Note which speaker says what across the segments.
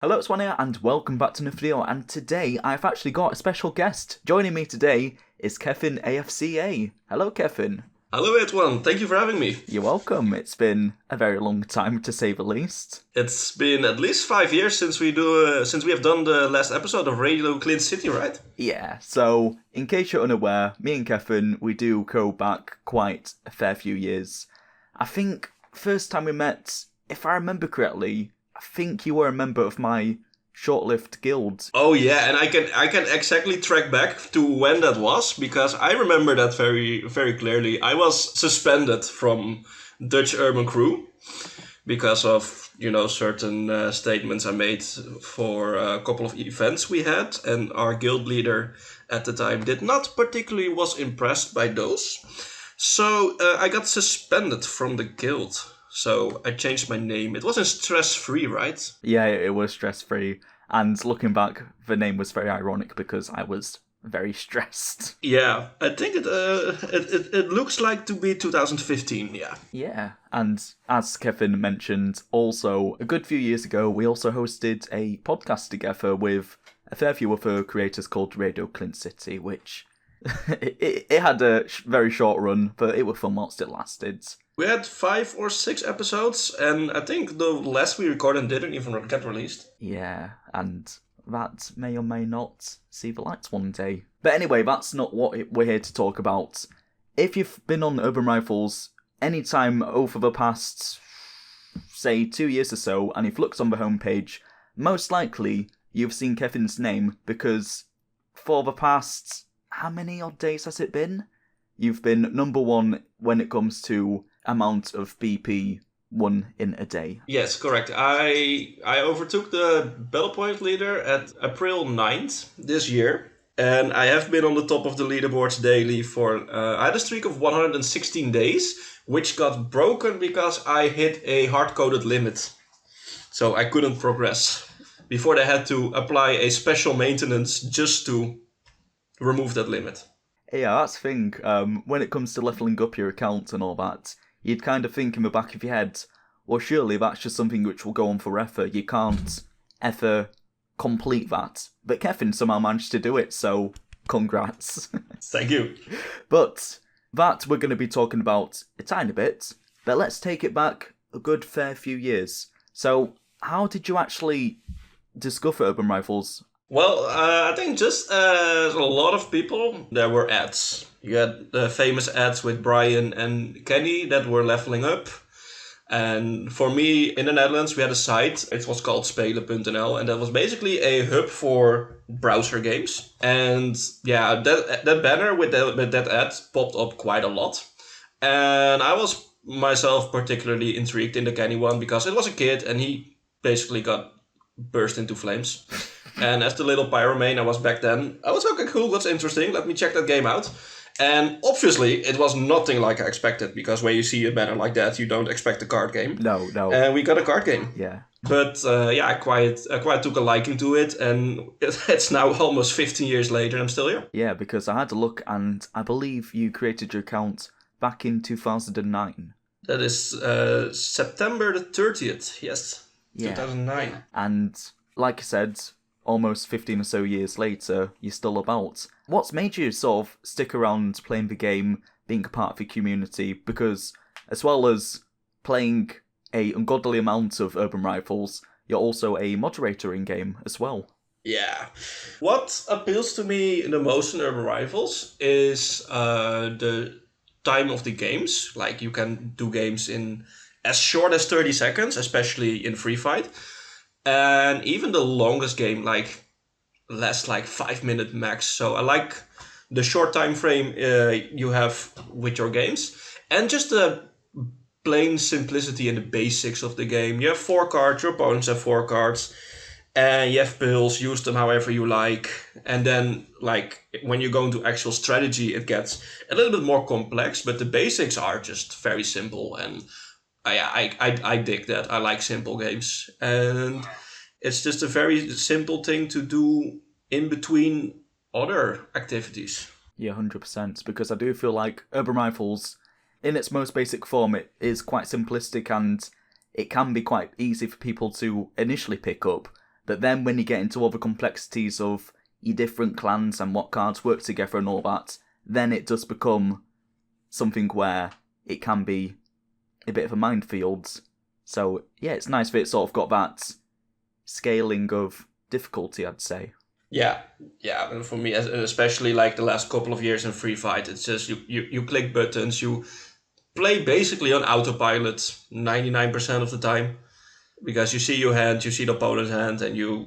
Speaker 1: Hello, Itzzwan here, and welcome back to another video. And today, I've actually got a special guest. Joining me today is KevinAFCA. Hello, Kevin.
Speaker 2: Hello, Itzzwan. Thank you for having me.
Speaker 1: You're welcome. It's been a very long time, to say the least.
Speaker 2: It's been at least 5 years since we have done the last episode of Radio Clint City, right?
Speaker 1: Yeah. So, in case you're unaware, me and Kevin, we do go back quite a fair few years. I think first time we met, if I remember correctly, I think you were a member of my short-lived guild.
Speaker 2: Oh yeah, and I can exactly track back to when that was because I remember that very very clearly. I was suspended from Dutch Urban Crew because of certain statements I made for a couple of events we had, and our guild leader at the time did not particularly was impressed by those. So I got suspended from the guild. So I changed my name. It wasn't stress-free, right?
Speaker 1: Yeah, it was stress-free. And looking back, the name was very ironic because I was very stressed.
Speaker 2: Yeah, I think it looks like to be 2015, yeah.
Speaker 1: Yeah, and as Kevin mentioned, also, a good few years ago, we also hosted a podcast together with a fair few other creators called Radio Clint City, which it had a very short run, but it was fun whilst it lasted.
Speaker 2: We had 5 or 6 episodes, and I think the last we recorded didn't even get released.
Speaker 1: Yeah, and that may or may not see the lights one day. But anyway, that's not what we're here to talk about. If you've been on Urban Rifles any time over the past, say, 2 years or so, and you've looked on the homepage, most likely you've seen Kevin's name, because for the past, how many odd days has it been? You've been number one when it comes to amount of BP won in a day.
Speaker 2: Yes, correct. I overtook the Battle Point leader at April 9th this year. And I have been on the top of the leaderboards daily for... I had a streak of 116 days, which got broken because I hit a hard-coded limit. So I couldn't progress. Before they had to apply a special maintenance just to remove that limit.
Speaker 1: Yeah, that's the thing. When it comes to leveling up your account and all that, you'd kind of think in the back of your head, well, surely that's just something which will go on forever. You can't ever complete that. But Kevin somehow managed to do it, so congrats.
Speaker 2: Thank you.
Speaker 1: But that we're going to be talking about a tiny bit, but let's take it back a good fair few years. So, how did you actually discover Urban Rifles?
Speaker 2: Well, I think just as a lot of people, there were ads. You had the famous ads with Brian and Kenny that were leveling up. And for me, in the Netherlands, we had a site. It was called spelen.nl, and that was basically a hub for browser games. And yeah, that banner with that ad popped up quite a lot. And I was myself particularly intrigued in the Kenny one because it was a kid and he basically got burst into flames. And as the little pyromane I was back then, I was okay, cool, that's interesting, let me check that game out. And obviously, it was nothing like I expected, because when you see a banner like that, you don't expect a card game.
Speaker 1: No.
Speaker 2: And we got a card game.
Speaker 1: Yeah.
Speaker 2: But I quite took a liking to it, and it's now almost 15 years later, and I'm still here.
Speaker 1: Yeah, because I had a look, and I believe you created your account back in 2009.
Speaker 2: That is September the 30th, yes, yeah. 2009.
Speaker 1: And like I said, almost 15 or so years later, you're still about. What's made you sort of stick around playing the game, being a part of the community? Because as well as playing a ungodly amount of Urban Rifles, you're also a moderator in game as well.
Speaker 2: Yeah. What appeals to me the most in Urban Rifles is the time of the games. Like, you can do games in as short as 30 seconds, especially in free fight. And even the longest game, like, lasts like 5 minutes max. So I like the short time frame you have with your games. And just the plain simplicity and the basics of the game. You have 4 cards, your opponents have 4 cards. And you have pills, use them however you like. And then, like, when you go into actual strategy, it gets a little bit more complex. But the basics are just very simple. And I dig that. I like simple games. And it's just a very simple thing to do in between other activities.
Speaker 1: Yeah, 100%. Because I do feel like Urban Rifles, in its most basic form, it is quite simplistic and it can be quite easy for people to initially pick up. But then when you get into all the complexities of your different clans and what cards work together and all that, then it does become something where it can be a bit of a minefield. So yeah, it's nice that it's sort of got that scaling of difficulty, I'd say.
Speaker 2: Yeah, and for me, especially like the last couple of years in Free Fight, it's just you click buttons, you play basically on autopilot 99% of the time, because you see your hand, you see the opponent's hand, and you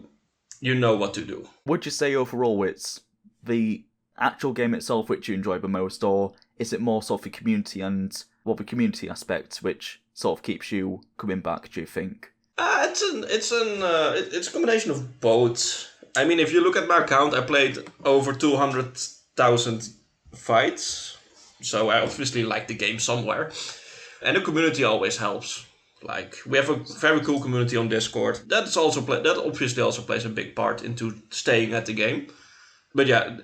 Speaker 2: know what to do.
Speaker 1: Would you say overall it's the actual game itself which you enjoy the most, or is it more sort of the community and the community aspect which sort of keeps you coming back, do you think?
Speaker 2: It's a combination of both. I mean, if you look at my account, I played over 200,000 fights, so I obviously like the game somewhere. And the community always helps. Like, we have a very cool community on Discord. That obviously also plays a big part into staying at the game. But yeah,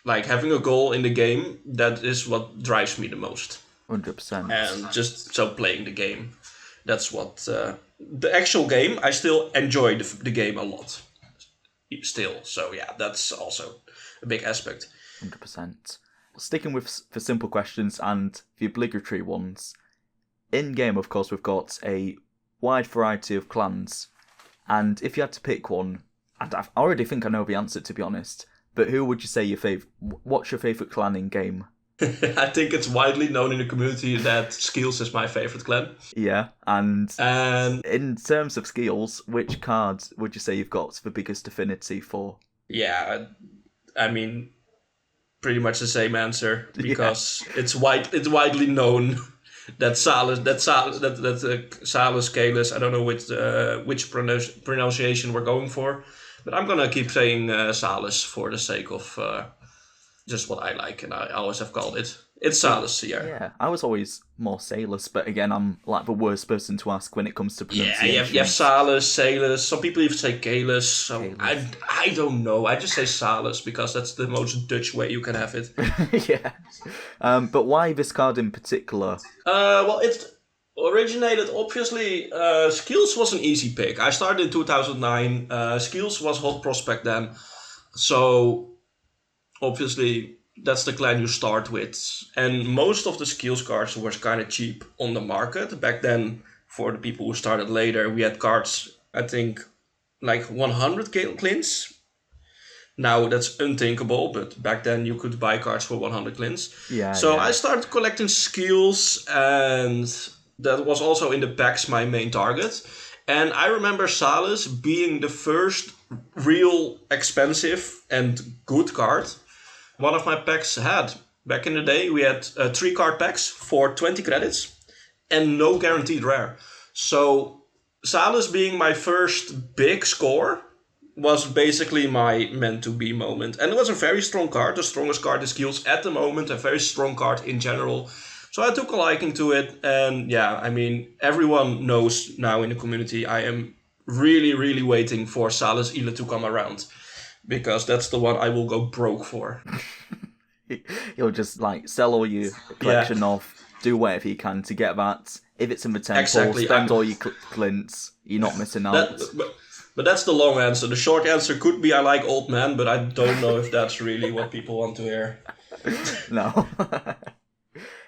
Speaker 2: like having a goal in the game, that is what drives me the most.
Speaker 1: 100%.
Speaker 2: And just so playing the game, that's what the actual game. I still enjoy the game a lot. Still, so yeah, that's also a big aspect.
Speaker 1: 100%. Sticking with the simple questions and the obligatory ones. In game, of course, we've got a wide variety of clans, and if you had to pick one, and I already think I know the answer, to be honest, but who would you say what's your favourite clan in game?
Speaker 2: I think it's widely known in the community that Skills is my favourite clan.
Speaker 1: Yeah, and in terms of skills, which card would you say you've got the biggest affinity for?
Speaker 2: Yeah, I mean, pretty much the same answer, because it's widely known that Salus, Kalis, I don't know which pronunciation we're going for, but I'm gonna keep saying Salus for the sake of just what I like, and I always have called it. It's Salus, yeah.
Speaker 1: Yeah, I was always more Salus, but again, I'm like the worst person to ask when it comes to pronunciation.
Speaker 2: Yeah, you have Salus, Salus. Some people even say Kalis. So I don't know. I just say Salus because that's the most Dutch way you can have it.
Speaker 1: Yeah. But why this card in particular?
Speaker 2: Well, it originated, obviously, Skills was an easy pick. I started in 2009. Skills was hot prospect then. So, obviously, that's the clan you start with. And most of the Skills cards were kind of cheap on the market. Back then, for the people who started later, we had cards, I think, like 100 clins. Now that's unthinkable, but back then you could buy cards for 100 clins.
Speaker 1: Yeah.
Speaker 2: So I started collecting Skills, and that was also in the packs my main target. And I remember Salus being the first real expensive and good card one of my packs had. Back in the day, we had 3 card packs for 20 credits and no guaranteed rare. So Salus being my first big score was basically my meant to be moment. And it was a very strong card, the strongest card in Skills at the moment, a very strong card in general. So I took a liking to it, and yeah, I mean, everyone knows now in the community I am really, really waiting for Salus Ile to come around, because that's the one I will go broke for.
Speaker 1: You'll just like sell all your collection off, do whatever you can to get that. If it's in the temple, spend all your clints, you're not missing out.
Speaker 2: But that's the long answer. The short answer could be I like old men, but I don't know if that's really what people want to hear.
Speaker 1: No.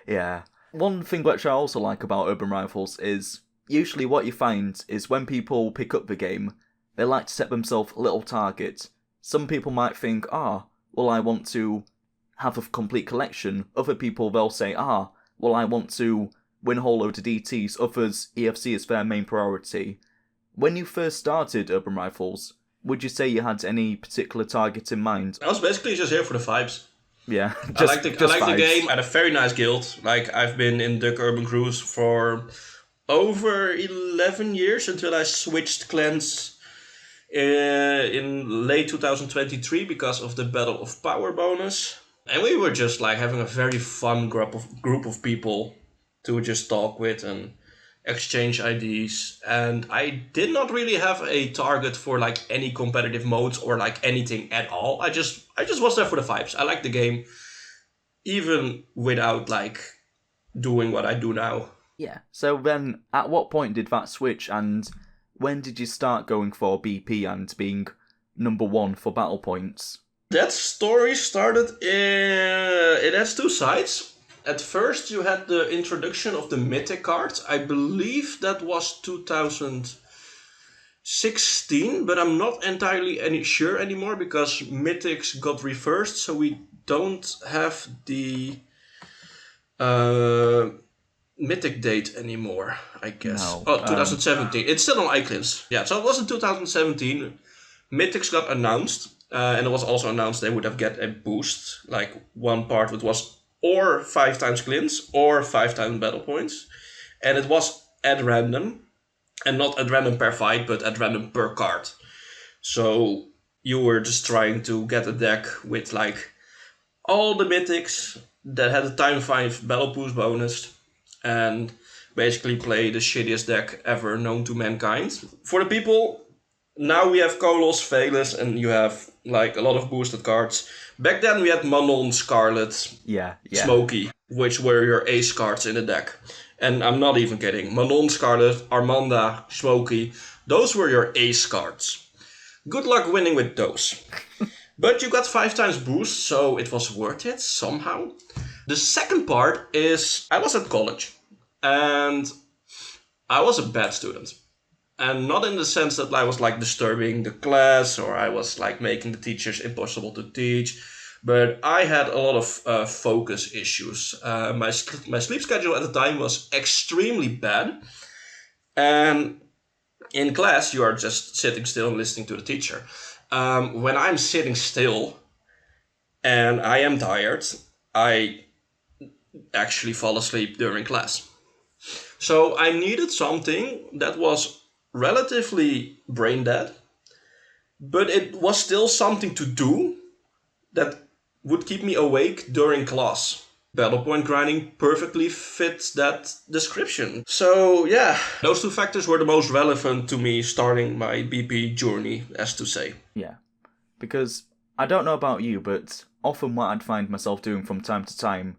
Speaker 1: Yeah. One thing which I also like about Urban Rivals is usually what you find is when people pick up the game, they like to set themselves a little target. Some people might think, well, I want to have a complete collection. Other people, they'll say, well, I want to win a whole load of DTs. Others, EFC is their main priority. When you first started Urban Rivals, would you say you had any particular target in mind?
Speaker 2: I was basically just here for the vibes.
Speaker 1: Yeah,
Speaker 2: I like the game. I had a very nice guild. Like, I've been in Duck Urban Cruise for over 11 years until I switched clans in late 2023 because of the Battle of Power bonus. And we were just like having a very fun group of people to just talk with and exchange IDs. And I did not really have a target for like any competitive modes or like anything at all. I just was there for the vibes. I like the game, even without like doing what I do now.
Speaker 1: Yeah. So then, at what point did that switch, and when did you start going for BP and being number 1 for battle points?
Speaker 2: That story started it has two sides. At first you had the introduction of the Mythic cards. I believe that was 2016, but I'm not entirely sure anymore because Mythics got reversed, so we don't have the Mythic date anymore, I guess.
Speaker 1: No,
Speaker 2: 2017. It's still on iClins. Yeah, so it was in 2017. Mythics got announced, and it was also announced they would have get a boost. Like one part which was or 5 times Clins or 5 times battle points. And it was at random. And not at random per fight, but at random per card. So you were just trying to get a deck with like all the mythics that had a time 5 battle boost bonus. And basically play the shittiest deck ever known to mankind. For the people, now we have Kolos, Velus, and you have like a lot of boosted cards. Back then we had Manon, Scarlet, Smokey, which were your ace cards in the deck. And I'm not even kidding. Manon, Scarlet, Armanda, Smokey, those were your ace cards. Good luck winning with those. But you got 5 times boost, so it was worth it somehow. The second part is I was at college and I was a bad student. And not in the sense that I was like disturbing the class or I was like making the teachers impossible to teach. But I had a lot of focus issues. My sleep schedule at the time was extremely bad. And in class, you are just sitting still and listening to the teacher. When I'm sitting still and I am tired, I actually fall asleep during class. So I needed something that was relatively brain dead, but it was still something to do that would keep me awake during class. Battle point grinding perfectly fits that description. So yeah, those two factors were the most relevant to me starting my BP journey, as to say.
Speaker 1: Yeah, because I don't know about you, but often what I'd find myself doing from time to time,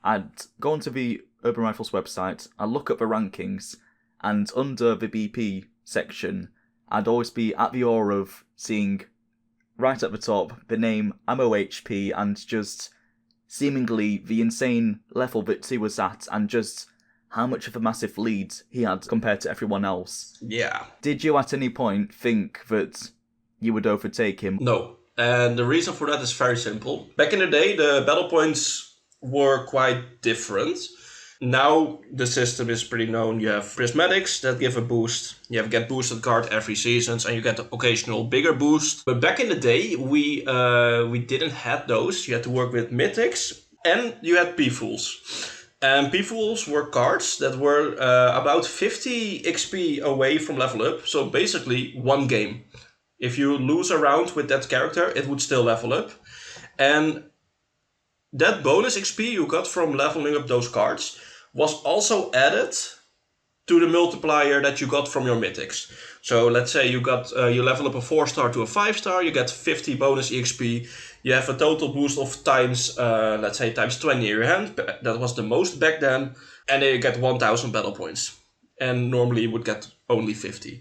Speaker 1: I'd go onto the Urban Rifles website, I'd look at the rankings, and under the BP section, I'd always be at the awe of seeing right at the top the name Ammo HP and just seemingly the insane level that he was at and just how much of a massive lead he had compared to everyone else.
Speaker 2: Yeah.
Speaker 1: Did you at any point think that you would overtake him?
Speaker 2: No. And the reason for that is very simple. Back in the day, the battle points were quite different. Now the system is pretty known. You have prismatics that give a boost. You have get boosted card every season, and you get the occasional bigger boost. But back in the day, we didn't have those. You had to work with mythics, and you had P-Fools. And P-Fools were cards that were about 50 XP away from level up. So basically, one game. If you lose a round with that character, it would still level up. And that bonus XP you got from leveling up those cards was also added to the multiplier that you got from your mythics. So let's say you level up a 4-star to a 5-star, you get 50 bonus EXP, you have a total boost of times 20 in your hand, that was the most back then, and then you get 1000 battle points. And normally you would get only 50.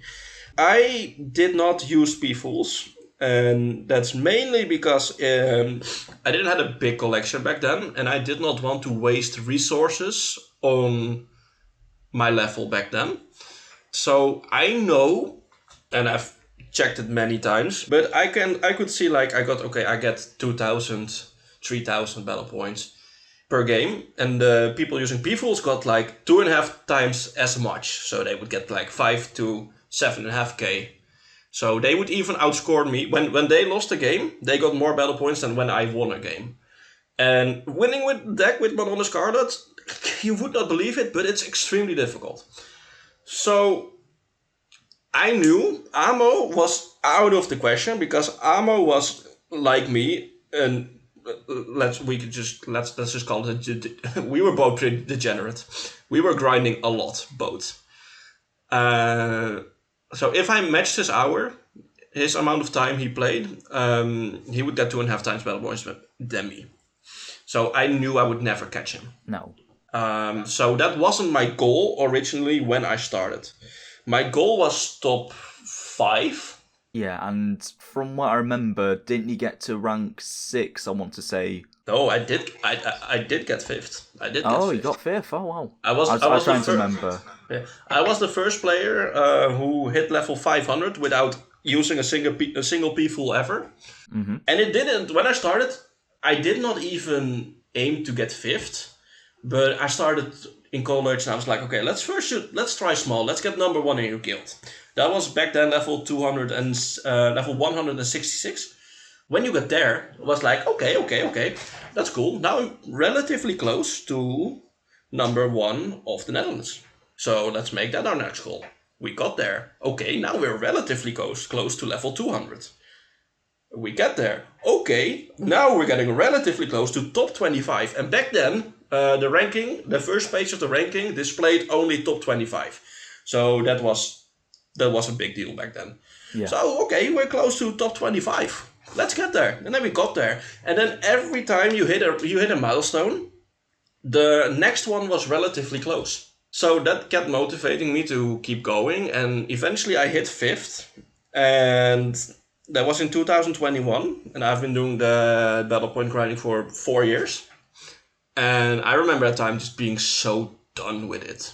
Speaker 2: I did not use P-Fools, and that's mainly because I didn't have a big collection back then, and I did not want to waste resources on my level back then. So I know, and I've checked it many times, but I could see like I get 2000, 3000 battle points per game, and the people using P-Fools got like 2.5 times as much. So they would get like 5 to 7.5k. So they would even outscore me. When they lost a game, they got more battle points than when I won a game. And winning with deck with Manon Scarlet, you would not believe it, but it's extremely difficult. So I knew Amo was out of the question because Amo was like me, and let's just call it. We were both pretty degenerate. We were grinding a lot, both. So if I matched his amount of time he played, he would get 2.5 times battle points than me. So I knew I would never catch him.
Speaker 1: No.
Speaker 2: So that wasn't my goal originally when I started. My goal was top 5.
Speaker 1: Yeah, and from what I remember, didn't you get to rank 6, I want to say?
Speaker 2: No, I did. I did get 5th. I did get
Speaker 1: Oh, you
Speaker 2: 5th.
Speaker 1: got 5th? Oh, wow.
Speaker 2: I was
Speaker 1: I was
Speaker 2: the
Speaker 1: trying to
Speaker 2: first.
Speaker 1: remember.
Speaker 2: Yeah, I was the first player who hit level 500 without using a single P-full ever.
Speaker 1: Mm-hmm.
Speaker 2: And it didn't. When I started, I did not even aim to get 5th. But I started in college and I was like, okay, let's try small. Let's get number 1 in your guild. That was back then level 200 and level 166. When you get there, it was like, okay, that's cool. Now I'm relatively close to number 1 of the Netherlands. So let's make that our next goal. We got there. Okay, now we're relatively close to level 200. We get there. Okay, now we're getting relatively close to top 25. And back then, the first page of the ranking displayed only top 25. So that was a big deal back then.
Speaker 1: Yeah.
Speaker 2: So, okay, we're close to top 25. Let's get there. And then we got there. And then every time you hit a milestone, the next one was relatively close. So that kept motivating me to keep going. And eventually I hit 5th. And that was in 2021. And I've been doing the battle point grinding for 4 years. And I remember at time just being so done with it.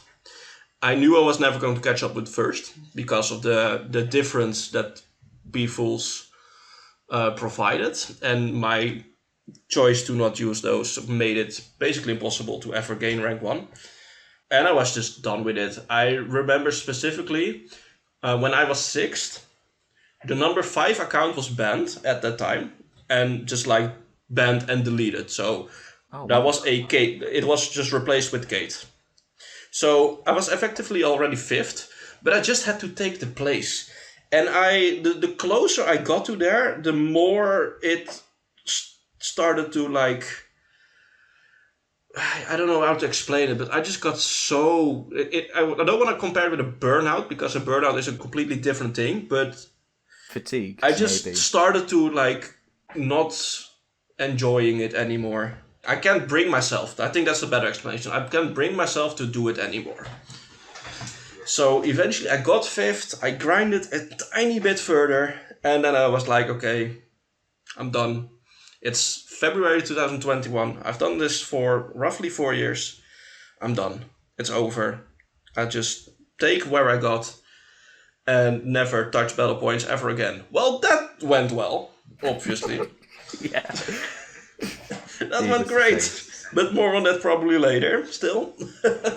Speaker 2: I knew I was never going to catch up with first because of the difference that B-Fools provided. And my choice to not use those made it basically impossible to ever gain rank 1. And I was just done with it. I remember specifically when I was 6th, the number 5 account was banned at that time. And just like banned and deleted. So that was a Kate. It was just replaced with Kate. So I was effectively already 5th, but I just had to take the place. And the closer I got to there, the more it started to like, I don't know how to explain it, but I just got so, I don't want to compare it with a burnout because a burnout is a completely different thing, but
Speaker 1: fatigue.
Speaker 2: I just started to like not enjoying it anymore. I can't bring myself. I think that's a better explanation. I can't bring myself to do it anymore. So eventually I got 5th. I grinded a tiny bit further. And then I was like, okay, I'm done. It's February 2021. I've done this for roughly 4 years. I'm done. It's over. I just take where I got and never touch battle points ever again. Well, that went well, obviously.
Speaker 1: Yeah.
Speaker 2: That went great. But more on that probably later, still.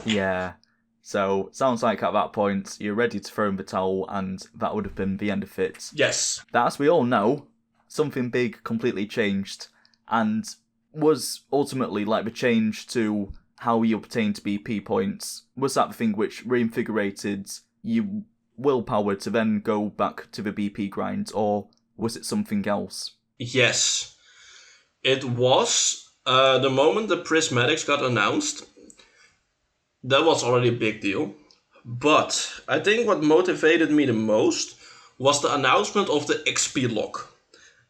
Speaker 1: Yeah. So, sounds like at that point, you're ready to throw in the towel, and that would have been the end of it.
Speaker 2: Yes.
Speaker 1: That, as we all know, something big completely changed, and was ultimately like the change to how you obtained BP points. Was that the thing which reinvigorated your willpower to then go back to the BP grind, or was it something else?
Speaker 2: Yes. It was the moment the prismatics got announced. That was already a big deal. But I think what motivated me the most was the announcement of the XP lock.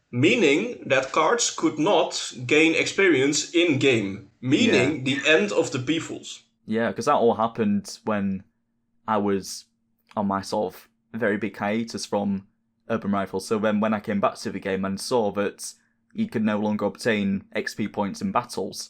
Speaker 2: Meaning that cards could not gain experience in-game. Meaning the end of the P-Fools.
Speaker 1: Yeah, because that all happened when I was on my sort of very big hiatus from Urban Rifles. So then when I came back to the game and saw that you could no longer obtain XP points in battles,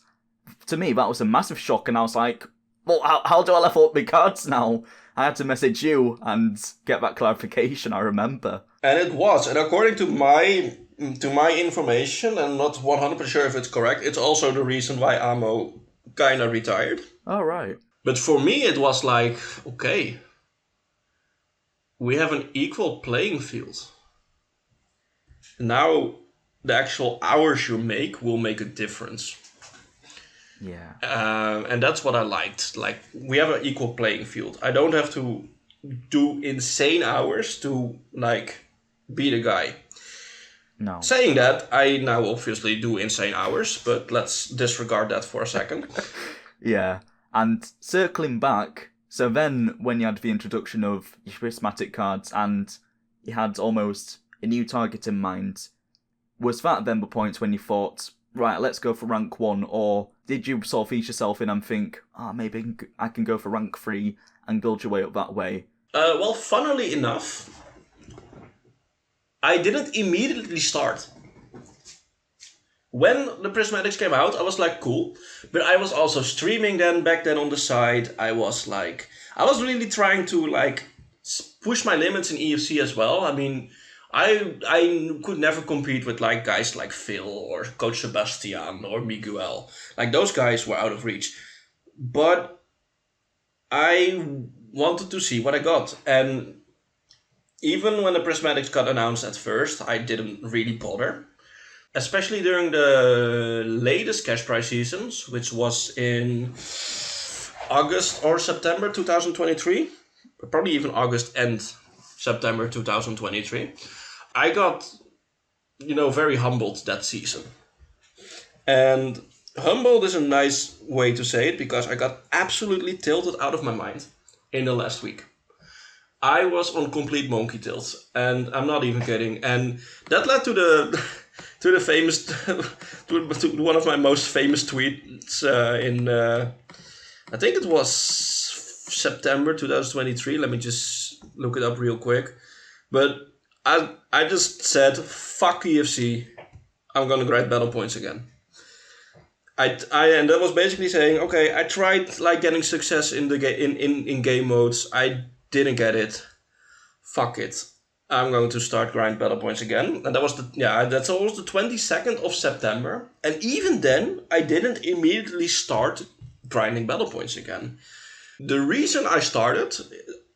Speaker 1: to me that was a massive shock, and I was like, well, how do I level up my cards now? I had to message you and get that clarification, I remember.
Speaker 2: And it was, and according to my information, and not 100% sure if it's correct, it's also the reason why Amo kinda retired.
Speaker 1: Oh, right.
Speaker 2: But for me it was like, okay, we have an equal playing field. Now the actual hours you make will make a difference.
Speaker 1: Yeah.
Speaker 2: And that's what I liked. Like, we have an equal playing field. I don't have to do insane hours to, like, be the guy.
Speaker 1: No.
Speaker 2: Saying that, I now obviously do insane hours, but let's disregard that for a second.
Speaker 1: Yeah. And circling back, so then when you had the introduction of your prismatic cards and you had almost a new target in mind, was that then the point when you thought, right, let's go for rank 1, or did you sort of ease yourself in and think, maybe I can go for rank 3 and build your way up that way?
Speaker 2: Well, funnily enough, I didn't immediately start. When the prismatics came out, I was like, cool. But I was also streaming back then on the side. I was really trying to like push my limits in EFC as well. I mean, I could never compete with like guys like Phil or Coach Sebastian or Miguel. Like those guys were out of reach. But I wanted to see what I got. And even when the prismatics got announced at first, I didn't really bother. Especially during the latest cash prize seasons, which was in August or September 2023, probably even August and September 2023, I got, very humbled that season. And humbled is a nice way to say it, because I got absolutely tilted out of my mind in the last week. I was on complete monkey tilt, and I'm not even kidding. And that led to the to the famous to one of my most famous tweets in I think it was September 2023. Let me just look it up real quick. But I just said, fuck EFC, I'm gonna grind battle points again. And that was basically saying, okay, I tried like getting success in the in game modes. I didn't get it. Fuck it. I'm going to start grind battle points again. And that was that's almost the 22nd of September. And even then, I didn't immediately start grinding battle points again. The reason I started,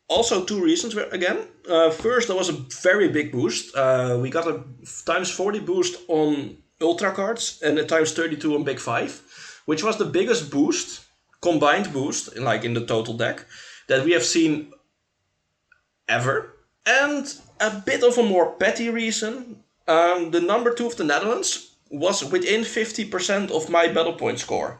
Speaker 2: also two reasons again. First, there was a very big boost. We got a times 40 boost on Ultra cards and a times 32 on Big 5, which was the biggest boost, combined boost, like in the total deck, that we have seen ever. And a bit of a more petty reason, the number 2 of the Netherlands was within 50% of my battle point score.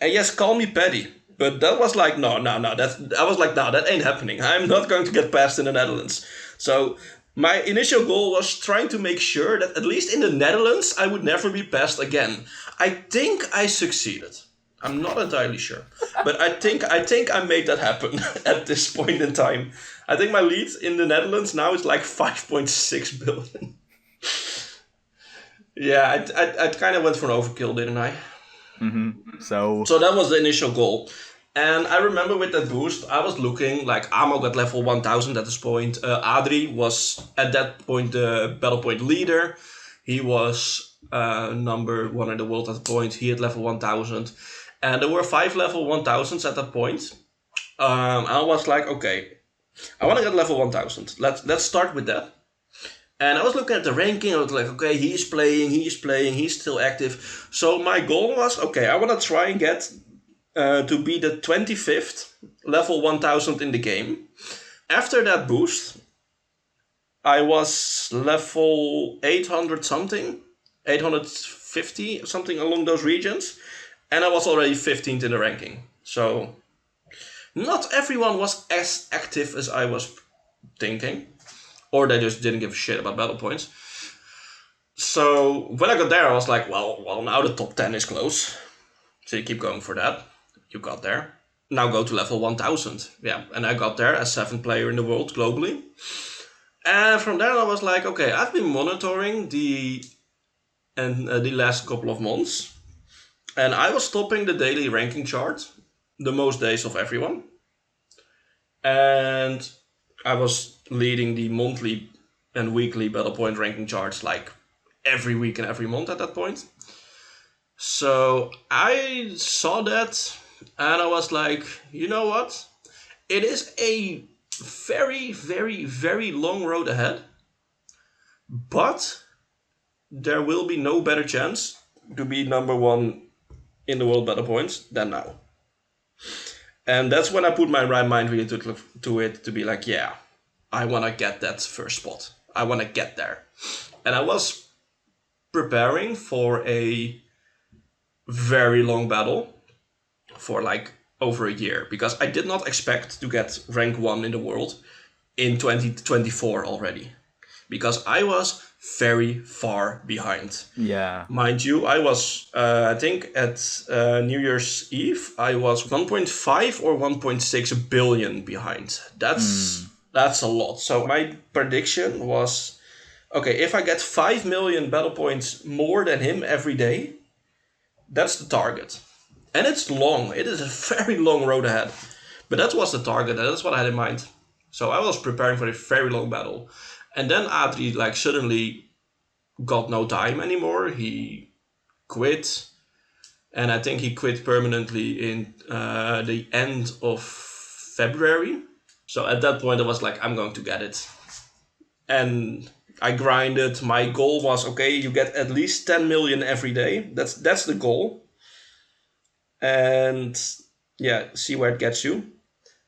Speaker 2: And yes, call me petty, but that was like, no, that ain't happening. I'm not going to get past in the Netherlands. So my initial goal was trying to make sure that at least in the Netherlands, I would never be passed again. I think I succeeded. I'm not entirely sure, but I think I made that happen at this point in time. I think my lead in the Netherlands now is like 5.6 billion. Yeah, I kind of went for an overkill, didn't I?
Speaker 1: Mm-hmm. So
Speaker 2: that was the initial goal. And I remember with that boost, I was looking like Amo got level 1000 at this point. Adri was at that point the battle point leader. He was number 1 in the world at the point. He had level 1000. And there were 5 level 1000s at that point. I was like, okay, I want to get level 1000. Let's start with that. And I was looking at the ranking. I was like, okay, he's playing, he's still active. So my goal was, okay, I want to try and get to be the 25th level 1000 in the game. After that boost, I was level 800 something, 850, something along those regions. And I was already 15th in the ranking. So not everyone was as active as I was thinking. Or they just didn't give a shit about battle points. So when I got there, I was like, well, now the top 10 is close. So you keep going for that. You got there. Now go to level 1000. Yeah, and I got there as 7th player in the world globally. And from there I was like, okay, I've been monitoring the last couple of months. And I was topping the daily ranking chart the most days of everyone. And I was leading the monthly and weekly battle point ranking charts like every week and every month at that point. So I saw that and I was like, you know what? It is a very, very, very long road ahead. But there will be no better chance to be number 1 in the world battle points than now. And that's when I put my right mind really to it, to be like, yeah, I want to get that first spot. I want to get there. And I was preparing for a very long battle for like over a year, because I did not expect to get rank 1 in the world in 2024 already. Because I was very far behind.
Speaker 1: Yeah.
Speaker 2: Mind you, I was, I think at New Year's Eve, I was 1.5 or 1.6 billion behind. That's a lot. So my prediction was, okay, if I get 5 million battle points more than him every day, that's the target. And it's long. It is a very long road ahead. But that was the target, and that's what I had in mind. So I was preparing for a very long battle. And then Adri suddenly got no time anymore. He quit. And I think he quit permanently in the end of February. So at that point I was like, I'm going to get it. And I grinded. My goal was, okay, you get at least 10 million every day. That's the goal. And yeah, see where it gets you.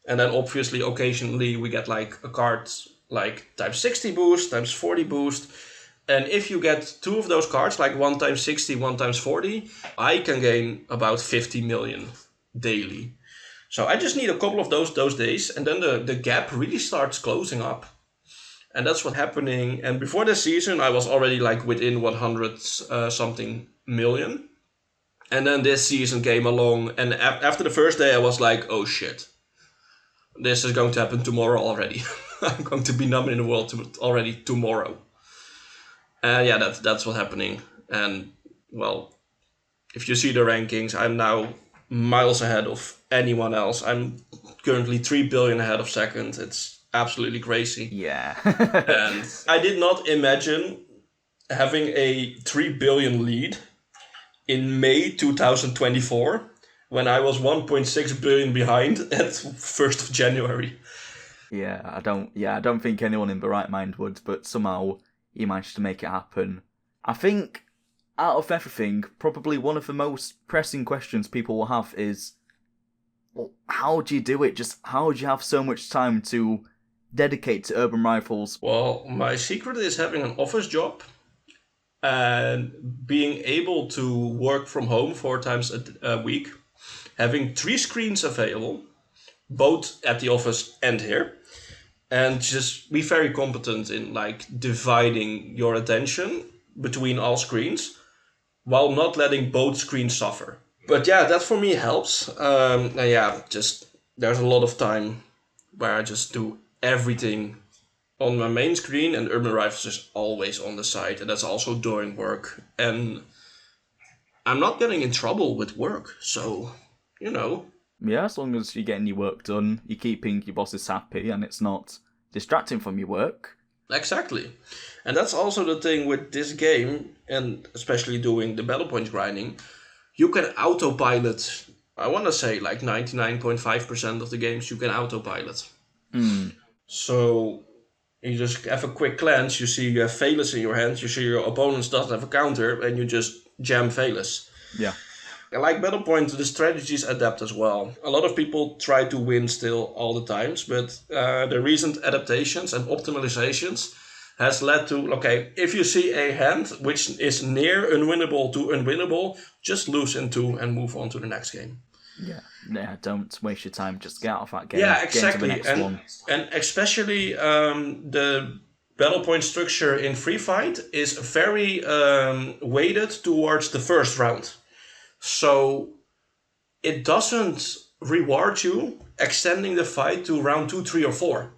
Speaker 2: And then obviously occasionally we get like a card like times 60 boost, times 40 boost. And if you get two of those cards, like 1 times 60, 1 times 40, I can gain about 50 million daily. So I just need a couple of those days, and then the gap really starts closing up. And that's what's happening. And before this season, I was already like within 100 something million. And then this season came along, and after the first day I was like, oh shit. This is going to happen tomorrow already. I'm going to be number in the world already tomorrow. Yeah, that's what's happening. And, well, if you see the rankings, I'm now miles ahead of anyone else. I'm currently 3 billion ahead of second. It's absolutely crazy.
Speaker 1: Yeah.
Speaker 2: And I did not imagine having a 3 billion lead in May 2024 when I was 1.6 billion behind at 1st of January.
Speaker 1: Yeah, I don't think anyone in the right mind would, but somehow he managed to make it happen. I think out of everything, probably one of the most pressing questions people will have is, well, how do you do it? Just how do you have so much time to dedicate to Urban Rifles?
Speaker 2: Well, my secret is having an office job and being able to work from home 4 times a week, having 3 screens available, both at the office and here, and just be very competent in like dividing your attention between all screens while not letting both screens suffer. But yeah, that for me helps. Just there's a lot of time where I just do everything on my main screen, and Urban Rifles is always on the side, and that's also during work. And I'm not getting in trouble with work, so, you know.
Speaker 1: Yeah, as long as you're getting your work done, you're keeping your bosses happy, and it's not distracting from your work.
Speaker 2: Exactly. And that's also the thing with this game, and especially doing the battle points grinding, you can autopilot. I want to say like 99.5% of the games you can autopilot. So you just have a quick glance, you see you have Valus in your hand, you see your opponent doesn't have a counter, and you just jam Valus.
Speaker 1: Yeah.
Speaker 2: I like Battle Point, the strategies adapt as well. A lot of people try to win still all the times, but the recent adaptations and optimizations has led to, okay, if you see a hand which is near unwinnable to unwinnable, just lose in 2 and move on to the next game.
Speaker 1: Yeah, don't waste your time, just get out of that game.
Speaker 2: Yeah, exactly.
Speaker 1: Get into the next one.
Speaker 2: And especially the battle point structure in Free Fight is very weighted towards the first round. So it doesn't reward you extending the fight to round 2, 3, or 4.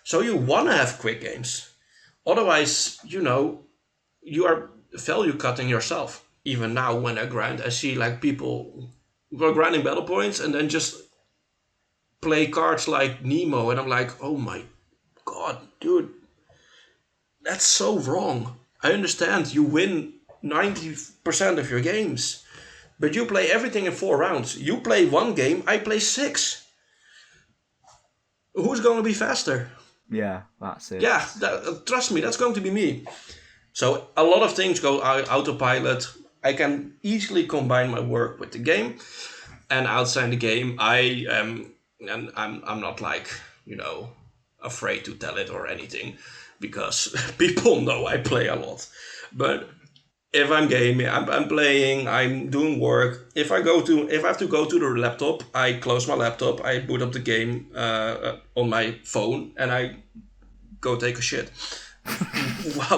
Speaker 2: So you want to have quick games. Otherwise, you are value cutting yourself. Even now when I grind, I see like people who are grinding battle points and then just play cards like Nemo. And I'm like, oh my god, dude, that's so wrong. I understand you win 90% of your games. But you play everything in 4 rounds. You play 1 game, I play 6. Who's going to be faster?
Speaker 1: Yeah, that's it.
Speaker 2: Yeah, trust me, that's going to be me. So a lot of things go autopilot. I can easily combine my work with the game. And outside the game, I'm not like, afraid to tell it or anything. Because people know I play a lot. But if I'm gaming, I'm playing, I'm doing work. If I have to go to the laptop, I close my laptop, I boot up the game on my phone, and I go take a shit.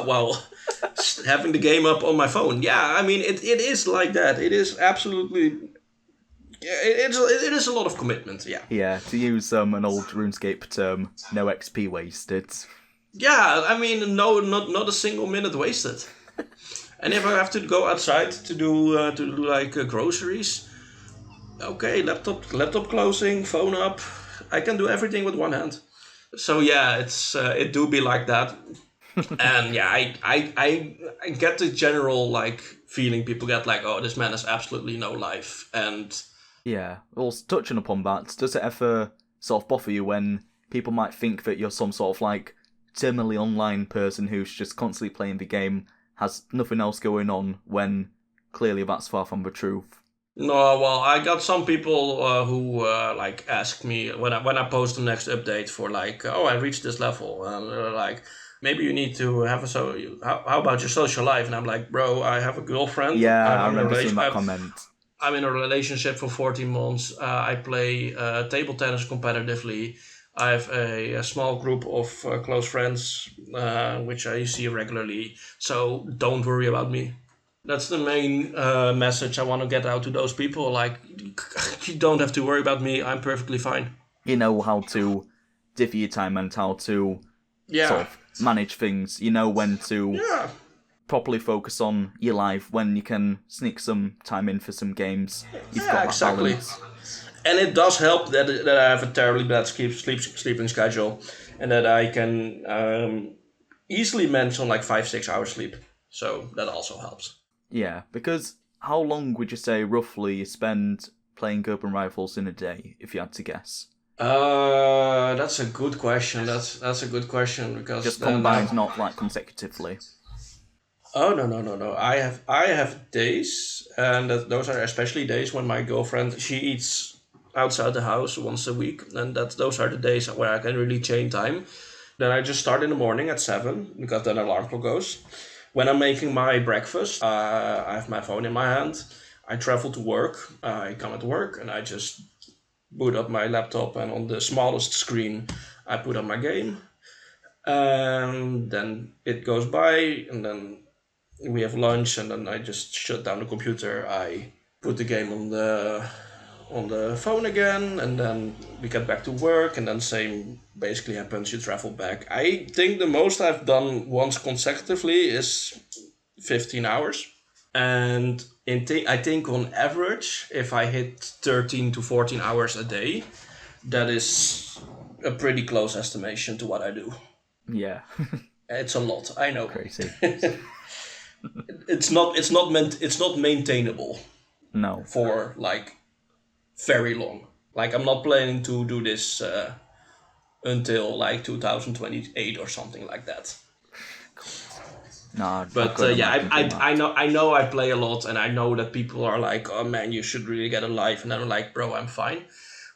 Speaker 2: Well, having the game up on my phone. Yeah, I mean, it is like that. It is absolutely... Yeah, it is a lot of commitment, yeah.
Speaker 1: Yeah, to use an old RuneScape term, no XP wasted.
Speaker 2: Yeah, I mean, no, not a single minute wasted. And if I have to go outside to do like groceries, okay, laptop closing, phone up, I can do everything with one hand. So yeah, it do be like that. And yeah, I get the general like feeling people get like, oh, this man has absolutely no life. And
Speaker 1: Yeah, well, touching upon that, does it ever sort of bother you when people might think that you're some sort of like terminally online person who's just constantly playing the game, has nothing else going on, when clearly that's far from the truth?
Speaker 2: no, well, I got some people who like ask me when I post the next update for like, oh, I reached this level, and they're like, maybe you need to have how about your social life? And I'm like, bro, I have a girlfriend.
Speaker 1: Yeah, I remember seeing that comment.
Speaker 2: I'm in a relationship for 14 months. I play table tennis competitively. I have a small group of close friends, which I see regularly. So don't worry about me. That's the main message I want to get out to those people. Like, you don't have to worry about me. I'm perfectly fine.
Speaker 1: You know how to divvy your time and how to sort of manage things. You know when to properly focus on your life, when you can sneak some time in for some games. You've got that
Speaker 2: exactly.
Speaker 1: balance.
Speaker 2: And it does help that I have a terribly bad sleeping schedule, and that I can easily manage on like 5-6 hours sleep. So that also helps.
Speaker 1: Yeah, because how long would you say roughly you spend playing Urban Rivals in a day, if you had to guess?
Speaker 2: That's a good question. That's a good question, because
Speaker 1: just combined, not like consecutively.
Speaker 2: Oh no! I have days, and those are especially days when my girlfriend, she eats outside the house once a week, and those are the days where I can really chain time. Then I just start in the morning at 7, because then alarm clock goes. When I'm making my breakfast, I have my phone in my hand. I travel to work. I come at work, and I just boot up my laptop, and on the smallest screen, I put on my game. And then it goes by, and then we have lunch, and then I just shut down the computer. I put the game on the phone again, and then we get back to work, and then same basically happens. You travel back. I think the most I've done once consecutively is 15 hours. And I think on average, if I hit 13 to 14 hours a day, that is a pretty close estimation to what I do.
Speaker 1: Yeah.
Speaker 2: It's a lot, I know.
Speaker 1: Crazy.
Speaker 2: It's not maintainable.
Speaker 1: No.
Speaker 2: For like very long. Like, I'm not planning to do this until like 2028 or something like that.
Speaker 1: No,
Speaker 2: but I know I play a lot, and I know that people are like, oh man, you should really get a life, and I'm like, bro, I'm fine.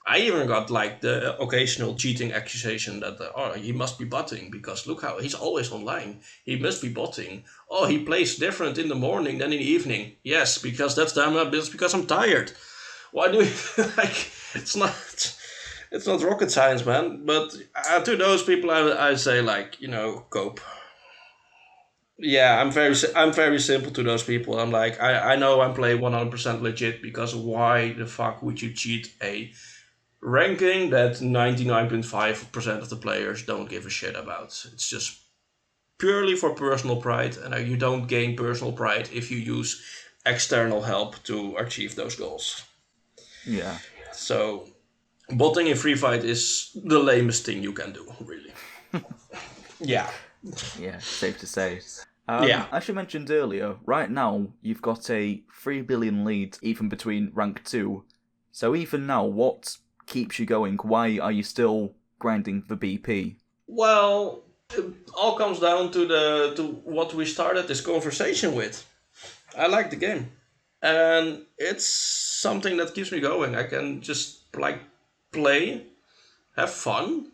Speaker 2: I even got like the occasional cheating accusation that he must be botting, because look how he's always online. He must be botting. Oh, he plays different in the morning than in the evening. Yes, because that's because I'm tired. Why do you like? It's not rocket science, man. But to those people, I say, like, cope. Yeah, I'm very simple to those people. I'm like, I know I'm playing 100% legit, because why the fuck would you cheat a ranking that 99.5% of the players don't give a shit about? It's just purely for personal pride, and you don't gain personal pride if you use external help to achieve those goals.
Speaker 1: Yeah.
Speaker 2: So, botting in free fight is the lamest thing you can do, really. Yeah.
Speaker 1: Yeah, safe to say.
Speaker 2: Yeah.
Speaker 1: As you mentioned earlier, right now you've got a 3 billion lead even between rank 2. So even now, what keeps you going? Why are you still grinding the BP?
Speaker 2: Well, it all comes down to what we started this conversation with. I like the game, and it's something that keeps me going. I can just like play, have fun,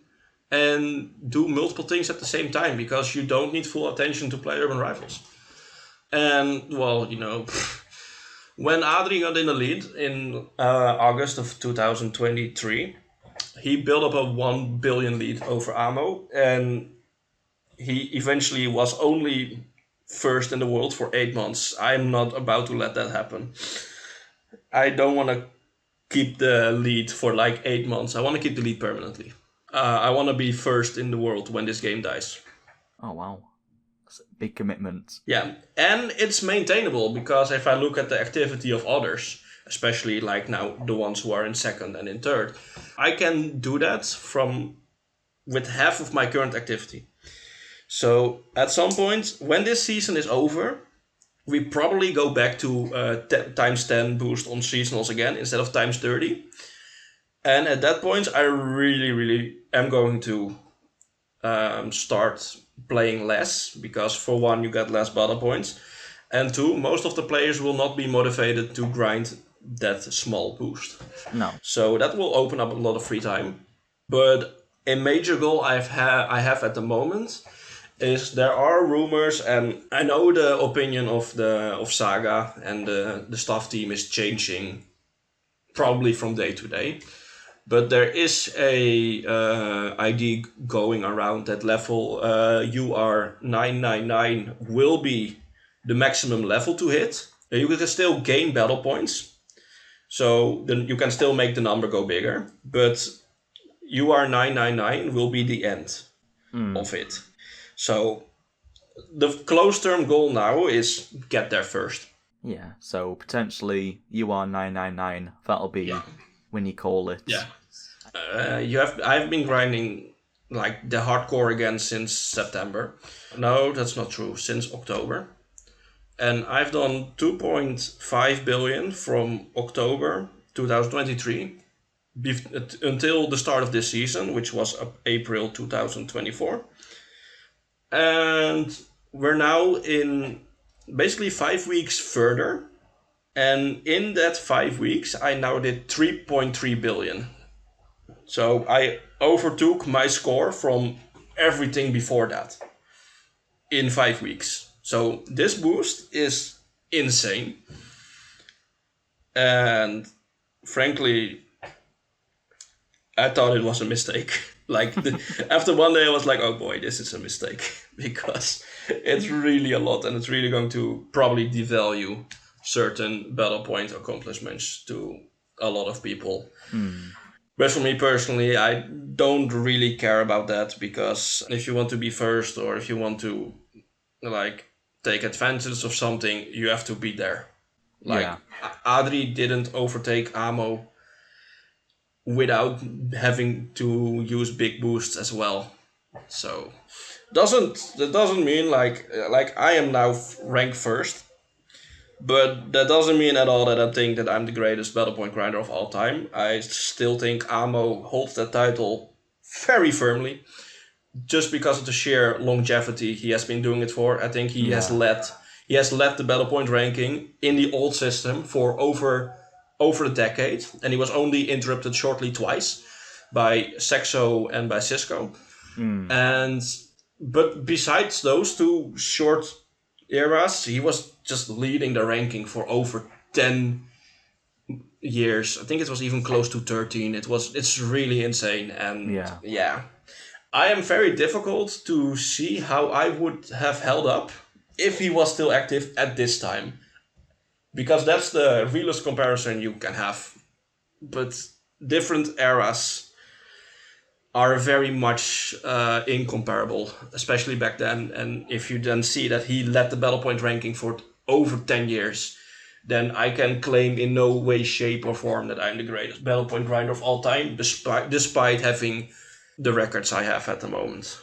Speaker 2: and do multiple things at the same time, because you don't need full attention to play Urban Rivals. And well, when Adri got in the lead in August of 2023, he built up a 1 billion lead over Amo, and he eventually was only first in the world for 8 months. I'm not about to let that happen. I don't want to keep the lead for like 8 months. I want to keep the lead permanently. I want to be first in the world when this game dies.
Speaker 1: Oh, wow. That's a big commitment.
Speaker 2: Yeah, and it's maintainable, because if I look at the activity of others, especially like now the ones who are in second and in third, I can do that with half of my current activity. So at some point, when this season is over, we probably go back to times 10 boost on seasonals again instead of times 30. And at that point, I really, really am going to start playing less, because for one, you get less battle points, and two, most of the players will not be motivated to grind that small boost.
Speaker 1: No.
Speaker 2: So that will open up a lot of free time. But a major goal I have at the moment is, there are rumors, and I know the opinion of Saga and the staff team is changing probably from day to day. But there is a idea going around that level UR 999 will be the maximum level to hit. You can still gain battle points, so then you can still make the number go bigger. But UR 999 will be the end of it. So the close term goal now is get there first.
Speaker 1: Yeah, so potentially UR 999, that'll be when you call it.
Speaker 2: Yeah. I've been grinding like the hardcore again since September. No, that's not true. Since October. And I've done 2.5 billion from October 2023 until the start of this season, which was April 2024. And we're now in basically 5 weeks further. And in that 5 weeks, I now did 3.3 billion. So I overtook my score from everything before that in 5 weeks. So this boost is insane. And frankly, I thought it was a mistake. After one day I was like, oh boy, this is a mistake. Because it's really a lot, and it's really going to probably devalue certain battle point accomplishments to a lot of people. But for me personally, I don't really care about that, because if you want to be first, or if you want to take advantage of something, you have to be there. Adri didn't overtake Amo without having to use big boosts as well. So that doesn't mean like I am now ranked first. But that doesn't mean at all that I think that I'm the greatest battle point grinder of all time. I still think Amo holds that title very firmly, just because of the sheer longevity he has been doing it for. I think he has led the battle point ranking in the old system for over a decade, and he was only interrupted shortly twice by Sexo and by Cisco. But besides those two short eras, he was just leading the ranking for over 10 years. I think it was even close to 13. It's really insane. And I am very difficult to see how I would have held up if he was still active at this time. Because that's the realest comparison you can have. But different eras are very much incomparable, especially back then. And if you then see that he led the battle point ranking for over 10 years, then I can claim in no way, shape or form that I'm the greatest battle point grinder of all time, despite having the records I have at the moment.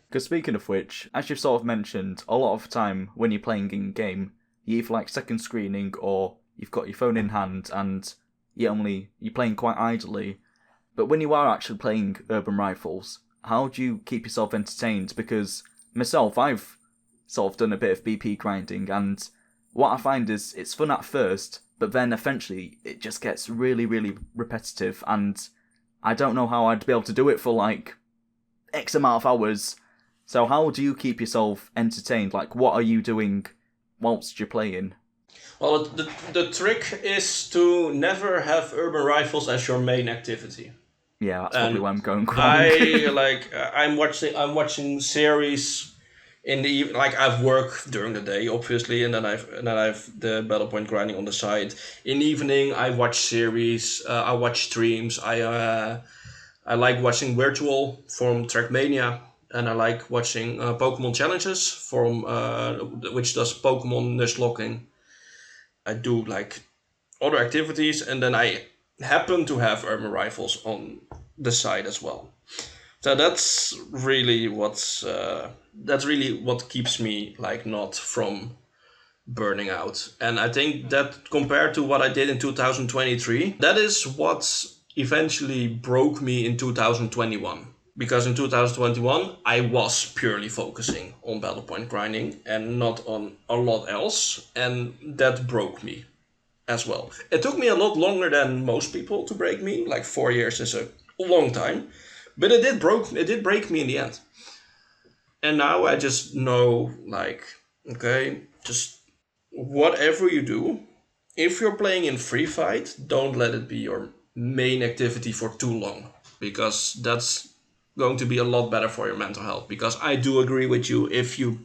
Speaker 1: Because speaking of which, as you've sort of mentioned, a lot of the time when you're playing in-game, you're either second screening or you've got your phone in hand and you're playing quite idly. But when you are actually playing Urban Rifles, how do you keep yourself entertained? Because myself, I've sort of done a bit of BP grinding, and what I find is it's fun at first, but then eventually it just gets really, really repetitive, and I don't know how I'd be able to do it for X amount of hours. So how do you keep yourself entertained? What are you doing whilst you're playing?
Speaker 2: Well, the trick is to never have Urban Rifles as your main activity.
Speaker 1: Yeah, that's probably where I'm going wrong.
Speaker 2: I'm watching series in the like I've worked during the day obviously, and then I've the battle point grinding on the side. In the evening I watch series, I watch streams. I like watching Virtual from Trackmania, and I like watching Pokemon Challenges from which does Pokemon Nuzlocking. I do like other activities, and then I happen to have urban rifles on the side as well. So that's really what keeps me like not from burning out. And I think that compared to what I did in 2023, that is what eventually broke me in 2021. Because in 2021, I was purely focusing on battle point grinding and not on a lot else. And that broke me as well. It took me a lot longer than most people to break me. Like 4 years is a long time. But it did break me in the end. And now I just know, like, okay, just whatever you do, if you're playing in free fight, don't let it be your main activity for too long, because that's going to be a lot better for your mental health. Because I do agree with you, if you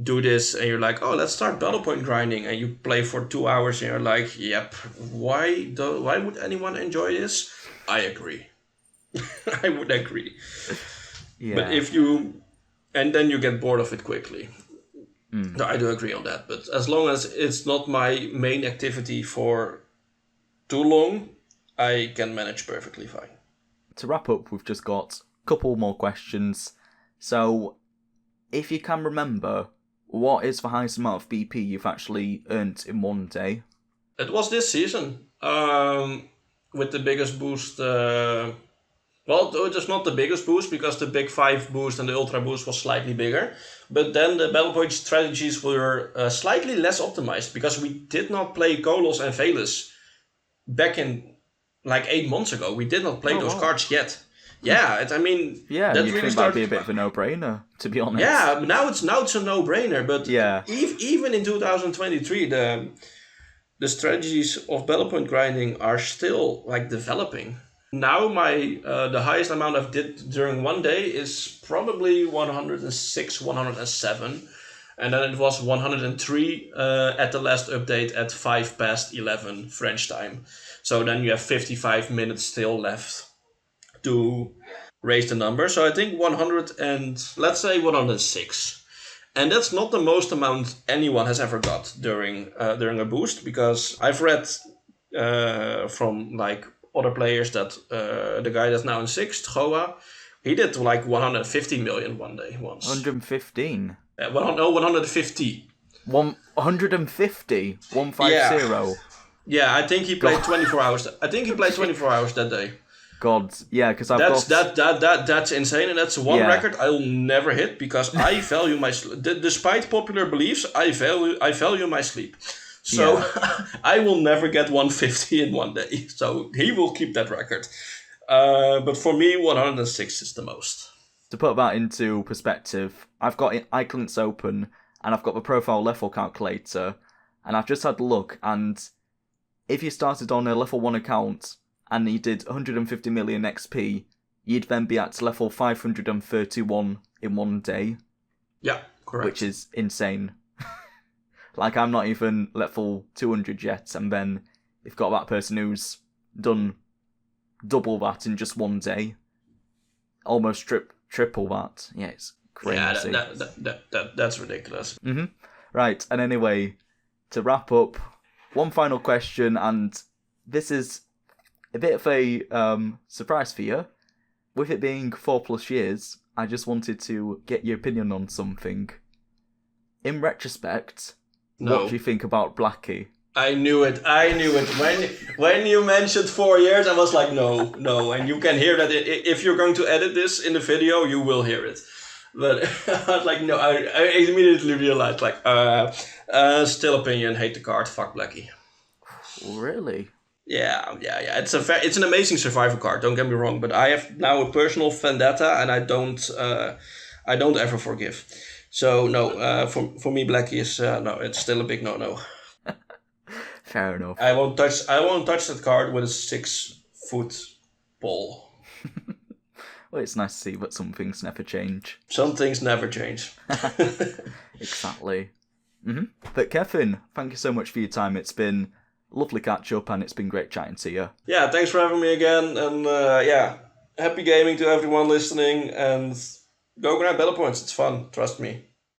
Speaker 2: do this and you're like, oh, let's start battle point grinding, and you play for 2 hours and you're like, yep, why would anyone enjoy this? I agree. I would agree. Yeah. But and then you get bored of it quickly. No, I do agree on that. But as long as it's not my main activity for too long, I can manage perfectly fine.
Speaker 1: To wrap up, we've just got a couple more questions. So, if you can remember, what is the highest amount of BP you've actually earned in one day?
Speaker 2: It was this season. With the biggest boost... Well, it was not the biggest boost, because the Big 5 boost and the Ultra boost was slightly bigger. But then the battle point strategies were slightly less optimized, because we did not play Kolos and Velis back in like 8 months ago. We did not play those cards yet. Yeah, that
Speaker 1: you'd
Speaker 2: really
Speaker 1: think that'd be a bit of a no-brainer, to be honest.
Speaker 2: Yeah, now it's a no-brainer. But even in 2023, the strategies of battle point grinding are still like developing. Now the highest amount I've did during one day is probably 106, 107. And then it was 103 at the last update at 5 past 11 French time. So then you have 55 minutes still left to raise the number. So I think 106. And that's not the most amount anyone has ever got during a boost, because I've read from like other players that the guy that's now in 6th, Goa, he did like 150 million one day once.
Speaker 1: 115?
Speaker 2: 150.
Speaker 1: 150? 150?
Speaker 2: Yeah, I think he played 24 hours. I think he played 24 hours that day.
Speaker 1: God, yeah, because
Speaker 2: that's insane, and that's one record I'll never hit, because I value my despite popular beliefs, I value my sleep. So I will never get 150 in one day. So he will keep that record. But for me, 106 is the most.
Speaker 1: To put that into perspective, I've got iClinks open, and I've got the profile level calculator, and I've just had a look, and if you started on a level 1 account and you did 150 million XP, you'd then be at level 531 in one day.
Speaker 2: Yeah, correct.
Speaker 1: Which is insane. Like, I'm not even level 200 yet, and then you've got that person who's done double that in just one day. Almost triple that. Yeah, it's crazy.
Speaker 2: Yeah, that's ridiculous.
Speaker 1: Mm-hmm. Right, and anyway, to wrap up, one final question, and this is a bit of a surprise for you. With it being 4+ years, I just wanted to get your opinion on something. In retrospect...
Speaker 2: No.
Speaker 1: What do you think about Blackie?
Speaker 2: I knew it. When you mentioned 4 years, I was like, no. And you can hear that. If you're going to edit this in the video, you will hear it. But I was like, no. I immediately realized, like, still opinion, hate the card, fuck Blackie.
Speaker 1: Really?
Speaker 2: Yeah. It's an amazing survivor card. Don't get me wrong, but I have now a personal vendetta, and I don't ever forgive. So no, for me, Blackie is no. It's still a big no.
Speaker 1: Fair enough.
Speaker 2: I won't touch that card with a 6-foot pole.
Speaker 1: Well, it's nice to see that some things never change.
Speaker 2: Some things never change.
Speaker 1: Exactly. But Kevin, thank you so much for your time. It's been lovely catch up and it's been great chatting to you.
Speaker 2: Yeah, thanks for having me again. And happy gaming to everyone listening. And go grab battle points. It's fun. Trust me.